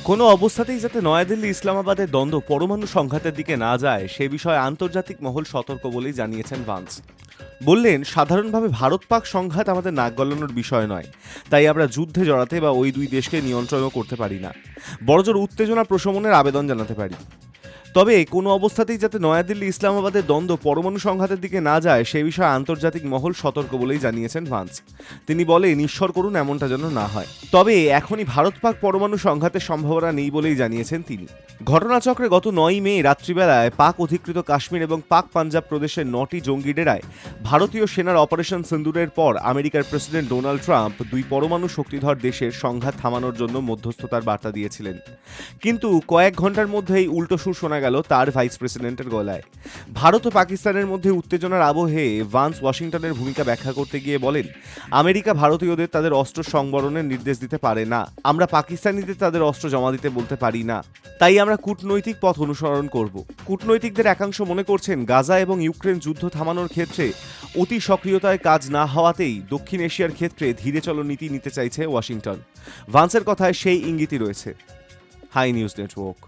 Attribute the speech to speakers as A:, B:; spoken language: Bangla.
A: কোনো অবস্থাতেই যাতে নয়াদিল্লি ইসলামাবাদের দ্বন্দ্ব পরমাণু সংঘাতের দিকে না যায় সে বিষয়ে আন্তর্জাতিক মহল সতর্ক বলেই জানিয়েছেন ভান্স। বললেন, সাধারণভাবে ভারত পাক সংঘাত আমাদের নাক গলানোর বিষয় নয়, তাই আমরা যুদ্ধে জড়াতে বা ওই দুই দেশকে নিয়ন্ত্রণও করতে পারি না, বড়জোর উত্তেজনা প্রশমনের আবেদন জানাতে পারি। তবে কোনো অবস্থাতেই যাতে নয়াদিল্লি ইসলামাবাদের দ্বন্দ্ব পরমাণু সংঘাতের দিকে না যায় সে বিষয়ে আন্তর্জাতিক মহল সতর্ক বলেই জানিয়েছেন ভান্স। তিনি বলেন, ঈশ্বর করুন এমনটা যেন না হয়। তবে এখনই ভারত পাক পরমাণু সংঘাতের সম্ভাবনা নেই বলেই জানিয়েছেন তিনি। ঘটনাচক্রে গত 9 মে রাত্রিবেলায় পাক অধিকৃত কাশ্মীর এবং পাক পাঞ্জাব প্রদেশের 9টি জঙ্গি ডেরায় ভারতীয় সেনার অপারেশন সিন্দুরের পর আমেরিকার প্রেসিডেন্ট ডোনাল্ড ট্রাম্প দুই পরমাণু শক্তিধর দেশের সংঘাত থামানোর জন্য মধ্যস্থতার বার্তা দিয়েছিলেন। কিন্তু কয়েক ঘন্টার মধ্যেই উল্টো সুর শোনা গেল তার ভাইস প্রেসিডেন্টের গলায়। ভারত ও পাকিস্তানের মধ্যে উত্তেজনার আবহে ভান্স ওয়াশিংটনের ভূমিকা ব্যাখ্যা করতে গিয়ে বলেন, আমেরিকা ভারতীয়দের তাদের অস্ত্র সংবরণের নির্দেশ দিতে পারে না, আমরা পাকিস্তানিদের তাদের অস্ত্র জমা দিতে বলতে পারি না, তাই আমরা কূটনৈতিক পথ অনুসরণ করব। কূটনৈতিকদের একাংশ মনে করছেন, গাজা এবং ইউক্রেন যুদ্ধ থামানোর ক্ষেত্রে অতি সক্রিয়তায় কাজ না হওয়াতেই দক্ষিণ এশিয়ার ক্ষেত্রে ধীরে চলো নীতি নিতে চাইছে ওয়াশিংটন। ভান্সের কথায় সেই ইঙ্গিতই রয়েছে। Hi news network.